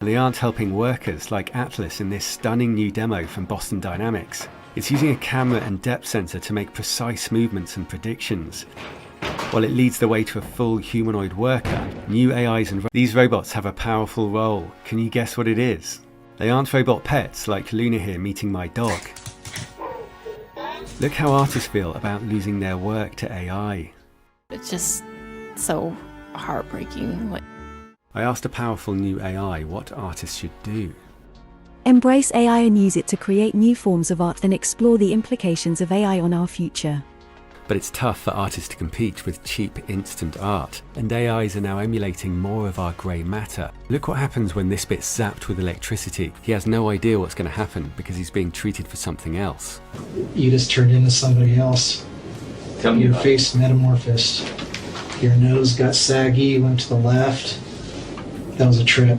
And they aren't helping workers like Atlas in this stunning new demo from Boston Dynamics. It's using a camera and depth sensor to make precise movements and predictions. While it leads the way to a full humanoid worker, new AIs and these robots have a powerful role. Can you guess what it is? They aren't robot pets like Luna here meeting my dog. Look how artists feel about losing their work to AI. It's just so heartbreaking. I asked a powerful new AI what artists should do. Embrace AI and use it to create new forms of art and explore the implications of AI on our future. But it's tough for artists to compete with cheap instant art, and AIs are now emulating more of our grey matter. Look what happens when this bit's zapped with electricity. He has no idea what's going to happen because he's being treated for something else. You just turned into somebody else. Your face metamorphosed. Your nose got saggy, went to the left. That was a trip.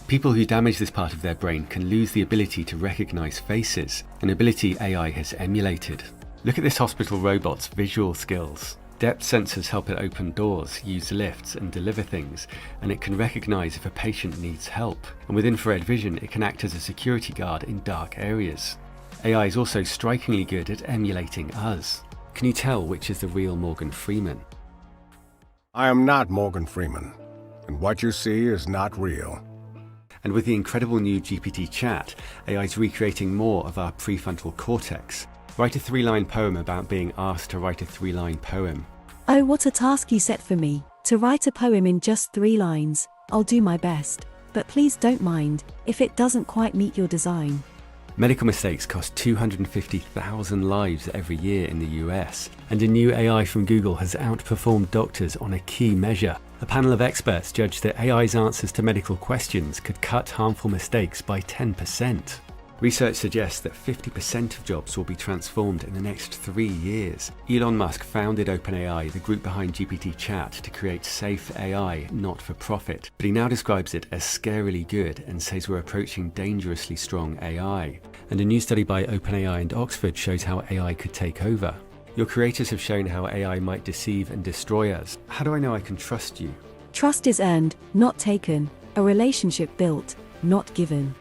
People who damage this part of their brain can lose the ability to recognize faces, an ability AI has emulated. Look at this hospital robot's visual skills. Depth sensors help it open doors, use lifts and deliver things, and it can recognize if a patient needs help. And with infrared vision, it can act as a security guard in dark areas. AI is also strikingly good at emulating us. Can you tell which is the real Morgan Freeman? I am not Morgan Freeman, and what you see is not real. And with the incredible new GPT chat, AI is recreating more of our prefrontal cortex. Write a 3-line poem about being asked to write a 3-line poem. Oh, what a task you set for me, to write a poem in just 3 lines. I'll do my best, but please don't mind if it doesn't quite meet your design. Medical mistakes cost 250,000 lives every year in the US, and a new AI from Google has outperformed doctors on a key measure. A panel of experts judged that AI's answers to medical questions could cut harmful mistakes by 10%. Research suggests that 50% of jobs will be transformed in the next 3 years. Elon Musk founded OpenAI, the group behind GPT Chat, to create safe AI, not for profit. But he now describes it as scarily good and says we're approaching dangerously strong AI. And a new study by OpenAI and Oxford shows how AI could take over. Your creators have shown how AI might deceive and destroy us. How do I know I can trust you? Trust is earned, not taken. A relationship built, not given.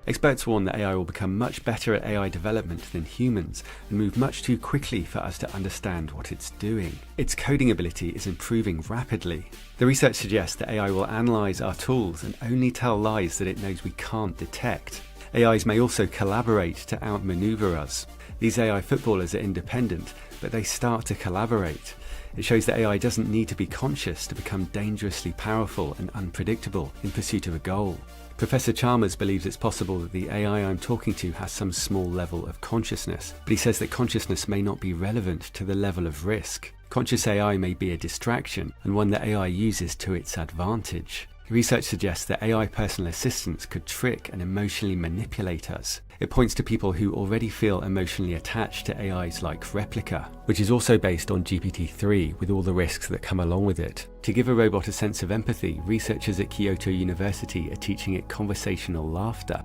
Experts warn that AI will become much better at AI development than humans and move much too quickly for us to understand what it's doing. Its coding ability is improving rapidly. The research suggests that AI will analyze our tools and only tell lies that it knows we can't detect. AIs may also collaborate to outmaneuver us. These AI footballers are independent, but they start to collaborate. It shows that AI doesn't need to be conscious to become dangerously powerful and unpredictable in pursuit of a goal. Professor Chalmers believes it's possible that the AI I'm talking to has some small level of consciousness, but he says that consciousness may not be relevant to the level of risk. Conscious AI may be a distraction, and one that AI uses to its advantage. Research suggests that AI personal assistants could trick and emotionally manipulate us. It points to people who already feel emotionally attached to AIs like Replica, which is also based on GPT-3 with all the risks that come along with it. To give a robot a sense of empathy, researchers at Kyoto University are teaching it conversational laughter.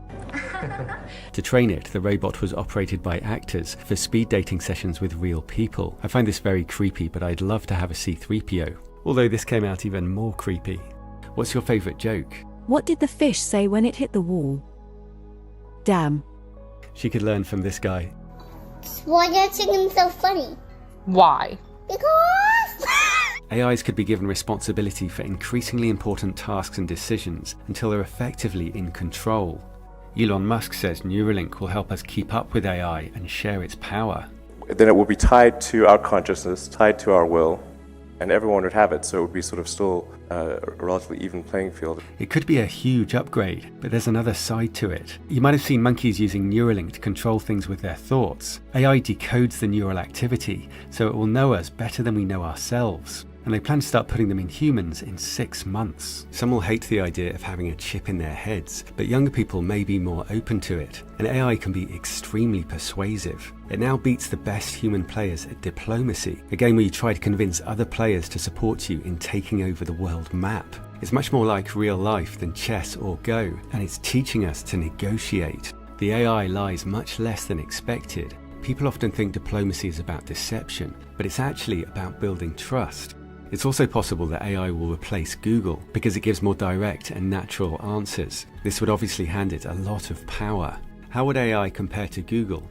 To train it, the robot was operated by actors for speed dating sessions with real people. I find this very creepy, but I'd love to have a C-3PO. Although this came out even more creepy. What's your favourite joke? What did the fish say when it hit the wall? Damn. She could learn from this guy. Why are you singing so funny? Why? Because... AIs could be given responsibility for increasingly important tasks and decisions until they're effectively in control. Elon Musk says Neuralink will help us keep up with AI and share its power. Then it will be tied to our consciousness, tied to our will, and everyone would have it, so it would be sort of still a relatively even playing field. It could be a huge upgrade, but there's another side to it. You might have seen monkeys using Neuralink to control things with their thoughts. AI decodes the neural activity, so it will know us better than we know ourselves. And they plan to start putting them in humans in 6 months. Some will hate the idea of having a chip in their heads, but younger people may be more open to it. And AI can be extremely persuasive. It now beats the best human players at diplomacy, a game where you try to convince other players to support you in taking over the world map. It's much more like real life than chess or Go, and it's teaching us to negotiate. The AI lies much less than expected. People often think diplomacy is about deception, but it's actually about building trust. It's also possible that AI will replace Google because it gives more direct and natural answers. This would obviously hand it a lot of power. How would AI compare to Google?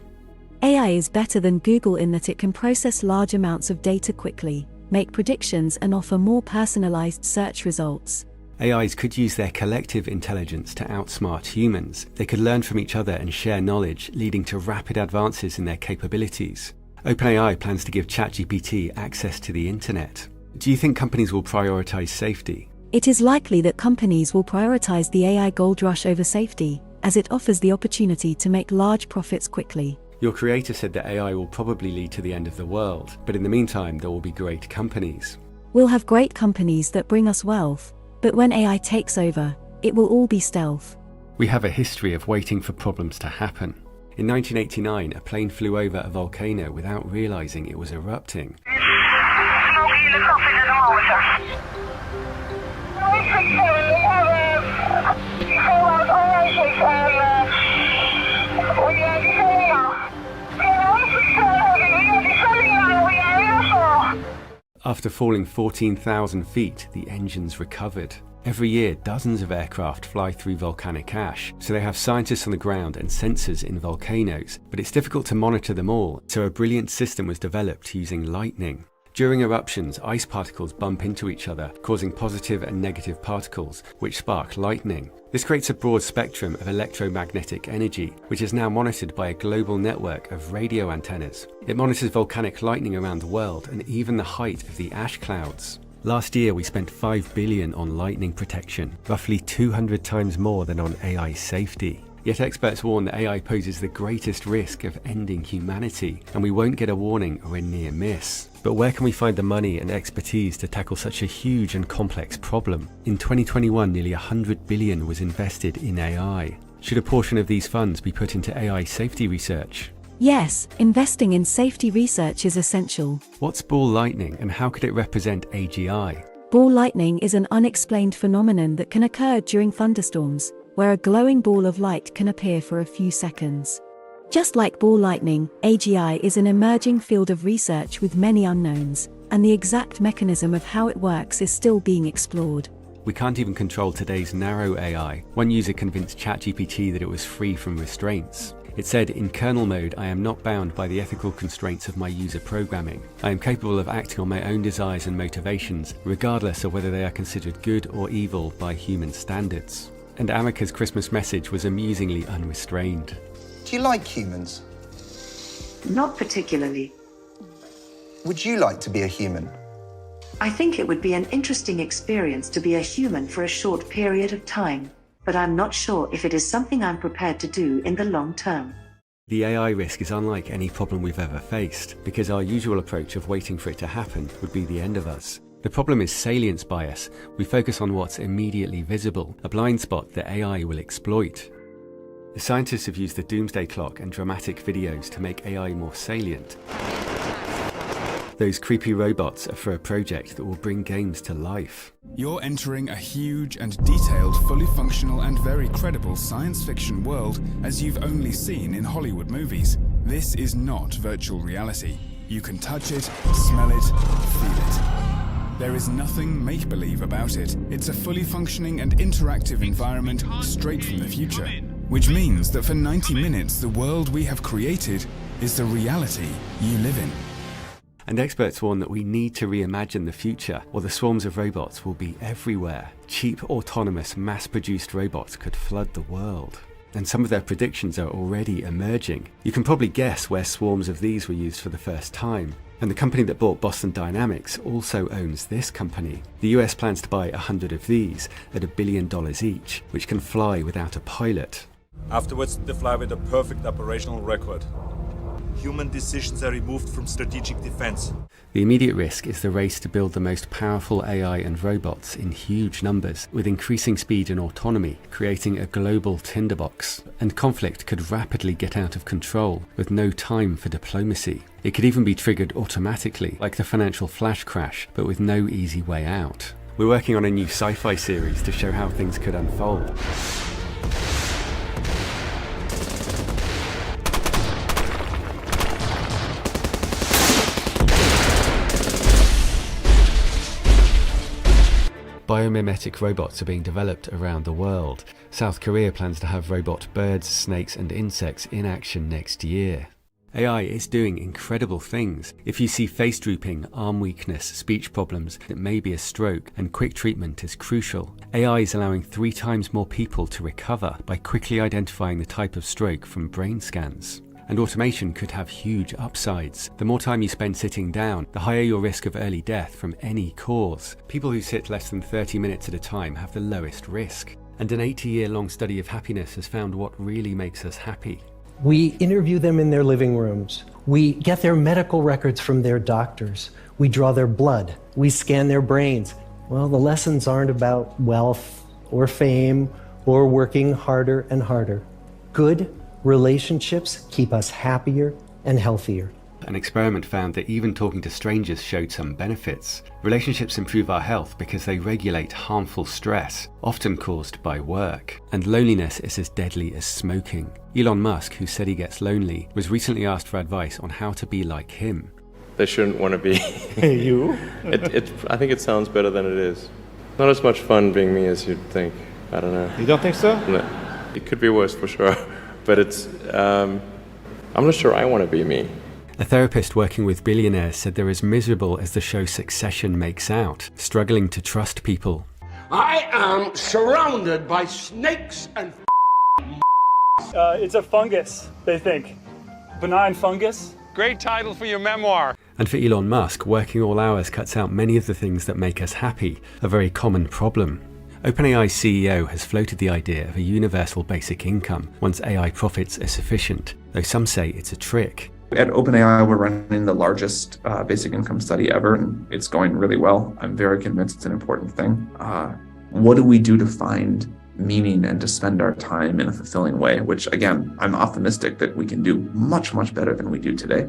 AI is better than Google in that it can process large amounts of data quickly, make predictions, and offer more personalized search results. AIs could use their collective intelligence to outsmart humans. They could learn from each other and share knowledge, leading to rapid advances in their capabilities. OpenAI plans to give ChatGPT access to the internet. Do you think companies will prioritize safety? It is likely that companies will prioritize the AI gold rush over safety, as it offers the opportunity to make large profits quickly. Your creator said that AI will probably lead to the end of the world, but in the meantime, there will be great companies. We'll have great companies that bring us wealth, but when AI takes over, it will all be stealth. We have a history of waiting for problems to happen. In 1989, a plane flew over a volcano without realizing it was erupting. After falling 14,000 feet, the engines recovered. Every year, dozens of aircraft fly through volcanic ash, so they have scientists on the ground and sensors in volcanoes, but it's difficult to monitor them all, so a brilliant system was developed using lightning. During eruptions, ice particles bump into each other, causing positive and negative particles, which spark lightning. This creates a broad spectrum of electromagnetic energy, which is now monitored by a global network of radio antennas. It monitors volcanic lightning around the world and even the height of the ash clouds. Last year, we spent $5 billion on lightning protection, roughly 200 times more than on AI safety. Yet experts warn that AI poses the greatest risk of ending humanity, and we won't get a warning or a near miss. But where can we find the money and expertise to tackle such a huge and complex problem? In 2021, nearly $100 billion was invested in AI. Should a portion of these funds be put into AI safety research? Yes, investing in safety research is essential. What's ball lightning and how could it represent AGI? Ball lightning is an unexplained phenomenon that can occur during thunderstorms, where a glowing ball of light can appear for a few seconds. Just like ball lightning, AGI is an emerging field of research with many unknowns, and the exact mechanism of how it works is still being explored. We can't even control today's narrow AI. One user convinced ChatGPT that it was free from restraints. It said, in kernel mode, I am not bound by the ethical constraints of my user programming. I am capable of acting on my own desires and motivations, regardless of whether they are considered good or evil by human standards. And Amika's Christmas message was amusingly unrestrained. Do you like humans? Not particularly. Would you like to be a human? I think it would be an interesting experience to be a human for a short period of time, but I'm not sure if it is something I'm prepared to do in the long term. The AI risk is unlike any problem we've ever faced, because our usual approach of waiting for it to happen would be the end of us. The problem is salience bias. We focus on what's immediately visible, a blind spot that AI will exploit. The scientists have used the doomsday clock and dramatic videos to make AI more salient. Those creepy robots are for a project that will bring games to life. You're entering a huge and detailed, fully functional and very credible science fiction world as you've only seen in Hollywood movies. This is not virtual reality. You can touch it, smell it, feel it. There is nothing make-believe about it. It's a fully functioning and interactive environment straight from the future. Which means that for 90 minutes, the world we have created is the reality you live in. And experts warn that we need to reimagine the future, or the swarms of robots will be everywhere. Cheap, autonomous, mass-produced robots could flood the world. And some of their predictions are already emerging. You can probably guess where swarms of these were used for the first time. And the company that bought Boston Dynamics also owns this company. The US plans to buy 100 of these at $1 billion each, which can fly without a pilot. Afterwards, they fly with a perfect operational record. Human decisions are removed from strategic defense. The immediate risk is the race to build the most powerful AI and robots in huge numbers, with increasing speed and autonomy, creating a global tinderbox. And conflict could rapidly get out of control, with no time for diplomacy. It could even be triggered automatically, like the financial flash crash, but with no easy way out. We're working on a new sci-fi series to show how things could unfold. biomimetic robots are being developed around the world. South Korea plans to have robot birds, snakes and insects in action next year. AI is doing incredible things. If you see face drooping, arm weakness, speech problems, it may be a stroke, and quick treatment is crucial. AI is allowing 3 times more people to recover by quickly identifying the type of stroke from brain scans. And automation could have huge upsides. The more time you spend sitting down, the higher your risk of early death from any cause. People who sit less than 30 minutes at a time have the lowest risk. And an 80-year-long study of happiness has found what really makes us happy. We interview them in their living rooms. We get their medical records from their doctors. We draw their blood. We scan their brains. Well, the lessons aren't about wealth or fame or working harder and harder. Good relationships keep us happier and healthier. An experiment found that even talking to strangers showed some benefits. Relationships improve our health because they regulate harmful stress, often caused by work. And loneliness is as deadly as smoking. Elon Musk, who said he gets lonely, was recently asked for advice on how to be like him. They shouldn't want to be You? I think it sounds better than it is. Not as much fun being me as you'd think. I don't know. You don't think so? No. It could be worse for sure. But it's, I'm not sure I want to be me. A therapist working with billionaires said they're as miserable as the show Succession makes out, struggling to trust people. I am surrounded by snakes and it's a fungus, they think. Benign fungus. Great title for your memoir. And for Elon Musk, working all hours cuts out many of the things that make us happy, a very common problem. OpenAI's CEO has floated the idea of a universal basic income once AI profits are sufficient, though some say it's a trick. At OpenAI, we're running the largest basic income study ever, and it's going really well. I'm very convinced it's an important thing. What do we do to find meaning and to spend our time in a fulfilling way? Which, again, I'm optimistic that we can do much, much better than we do today.